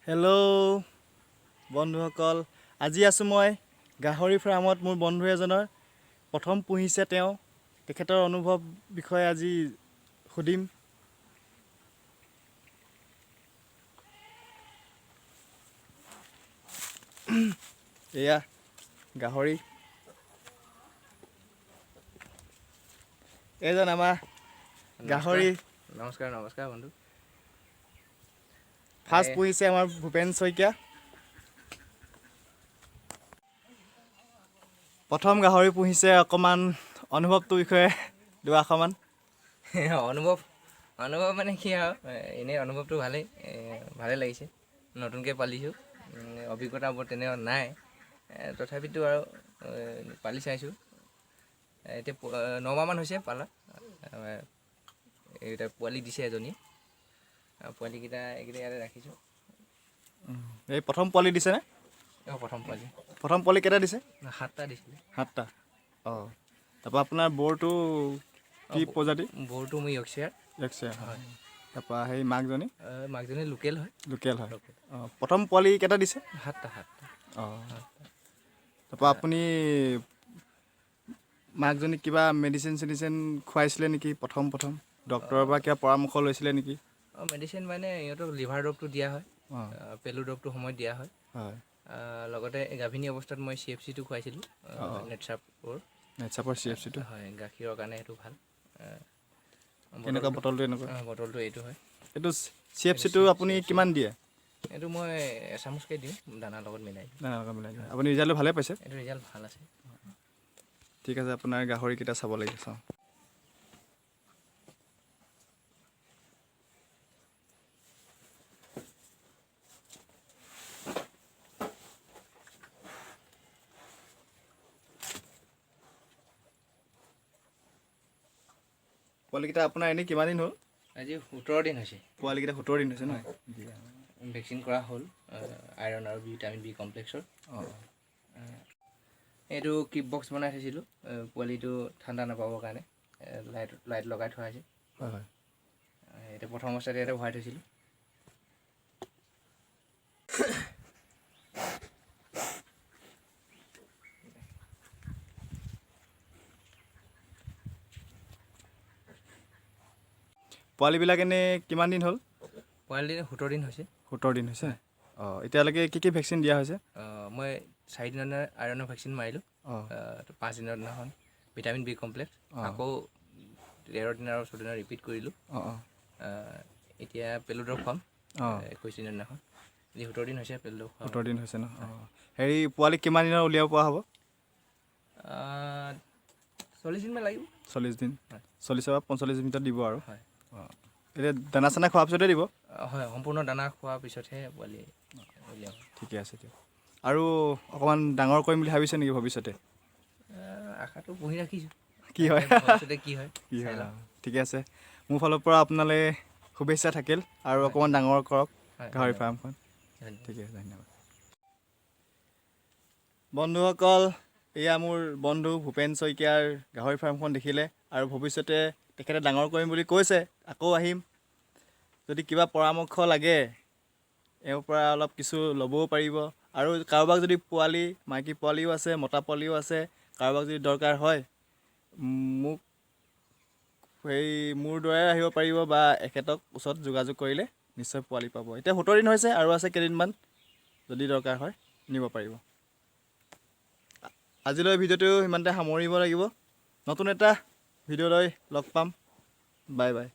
Hello' বন্ধুসকল, আজি আছোঁ মই গাহৰি ফাৰ্মত। মোৰ বন্ধু এজনৰ প্ৰথম পুহিছে তেওঁ। তেখেতৰ অনুভৱ বিষয়ে আজি সুধিম। এয়া গাহৰি। এজন আমাৰ গাহৰি নমস্কাৰ বন্ধু। ফাৰ্ষ্ট পুহিছে আমাৰ ভূপেন শইকীয়া। প্ৰথম গাহৰি পুহিছে, অকণমান অনুভৱটোৰ বিষয়ে দুআষাৰমান। অনুভৱ মানে কি আৰু এনেই অনুভৱটো ভালেই লাগিছে। নতুনকৈ পালিছোঁ, অভিজ্ঞতা বৰ তেনেকুৱা নাই। তথাপিতো আৰু পালি চাইছোঁ। এতিয়া 9 মাহমান হৈছে পালা। এইকেইটা পোৱালি দিছে এজনী। পোৱালিকেইটা এইকেইটা ইয়াতে ৰাখিছোঁ। এই প্ৰথম পোৱালি দিছেনে? প্ৰথম পোৱালি কেইটা দিছে? 7টা দিছিলে। 7টা। অঁ, তাৰপৰা আপোনাৰ বৰটো কি প্ৰজাতি? বৰটো মোৰ ইয়ৰ্কশ্বেয়াৰ। হয়। তাৰপৰা সেই মাকজনী লোকেল হয়। অঁ, প্ৰথম পোৱালি কেইটা দিছে? 7টা। অঁ, তাৰপৰা আপুনি মাকজনীক কিবা মেডিচিন খুৱাইছিলে নেকি? প্ৰথম ডক্টৰৰ পৰা কিবা পৰামৰ্শ লৈছিলে নেকি? মেডিচিন মানে ইহঁতক লিভাৰ দৰৱটো দিয়া হয়, পেলু দৰৱটো সময়ত দিয়া হয়। লগতে গাভিনী অৱস্থাত মই CFC-টো খুৱাইছিলোঁ, নেটচাপৰ CFC-টো। হয়, গাখীৰৰ কাৰণে সেইটো ভাল। কেনেকুৱা বটলটো? বটলটো এইটো হয়। এইটো CFC-টো আপুনি কিমান দিয়ে? এইটো মই এচামুচকৈ দিওঁ, দানাৰ লগত মিলাই। আপুনি ৰিজাল্টটো ভালে পাইছে? এইটো ৰিজাল্ট ভাল আছে। ঠিক আছে, আপোনাৰ গাহৰিকেইটা চাব লাগিব, চাওঁ। পোৱালিকেইটা আপোনাৰ এনেই কিমান দিন হ'ল? আজি 17 দিন হৈছে। পোৱালিকেইটা 17 দিন হৈছে ন? ভেকচিন কৰা হ'ল, আইৰণ আৰু ভিটামিন B কমপ্লেক্সৰ। এইটো কিপ বক্স বনাই থৈছিলোঁ, পোৱালিটো ঠাণ্ডা নাপাবৰ কাৰণে। লাইট লগাই থোৱা হৈছে। হয়। এতিয়া প্ৰথম অৱস্থাতে ইয়াতে ভৰাই থৈছিলোঁ। পোৱালিবিলাক এনেই কিমান দিন হ'ল? পোৱালি 17 দিন হৈছে। 17 দিন হৈছে? অঁ, এতিয়ালৈকে কি ভেকচিন দিয়া হৈছে? মই 4 দিনৰ আইৰণৰ ভেকচিন মাৰিলোঁ। 5 দিনৰ দিনাখন ভিটামিন B কমপ্লেক্স, আকৌ 13 দিন আৰু 14 দিনত ৰিপিট কৰিলোঁ। এতিয়া পেলু দৰৱ খুৱাম 21 দিনৰ দিনাখন। 17 দিন হৈছে পেলু দৰৱ খুৱাম। 17 দিন হৈছে ন? অঁ, হেৰি পোৱালি কিমান দিনত উলিয়াব পৰা হ'ব? 40 দিনমান লাগিব। 40 দিন? 40 পৰা 45 দিনৰ ভিতৰত দিব আৰু? হয়। অঁ, এতিয়া দানা চানা খোৱাৰ পিছতে দিব? হয়, সম্পূৰ্ণ দানা খোৱাৰ পিছতহে পোৱালি উলিয়াম। ঠিকে আছে দিয়ক। আৰু অকণমান ডাঙৰ কৰিম বুলি ভাবিছে নেকি ভৱিষ্যতে? আশাটো পুহি ৰাখিছোঁ। কি হয়? ভৱিষ্যতে কি হয়? ঠিকে আছে। মোৰ ফালৰ পৰা আপোনালৈ শুভেচ্ছা থাকিল, আৰু অকণমান ডাঙৰ কৰক গাহৰি ফাৰ্মখন। ঠিকে আছে, ধন্যবাদ। বন্ধুসকল, এয়া মোৰ বন্ধু ভূপেন শইকীয়াৰ গাহৰি ফাৰ্মখন দেখিলে, আৰু ভৱিষ্যতে তেখেতে ডাঙৰ কৰিম বুলি কৈছে। আকৌ আহিম। যদি কিবা পৰামৰ্শ লাগে, এওঁৰ পৰা অলপ কিছু ল'বও পাৰিব। আৰু কাৰোবাক যদি মাইকী পোৱালিও আছে, মতা পোৱালিও আছে, কাৰোবাক যদি দৰকাৰ হয়, মোৰ দ্বাৰাই আহিব পাৰিব, বা এখেতক ওচৰত যোগাযোগ কৰিলে নিশ্চয় পোৱালি পাব। এতিয়া 17 দিন হৈছে, আৰু আছে কেইদিনমান, যদি দৰকাৰ হয় নিব পাৰিব। আজিলৈ ভিডিঅ'টো সিমানতে সামৰিব লাগিব। নতুন এটা ভিডিঅ' লৈ লগ পাম। Bye bye.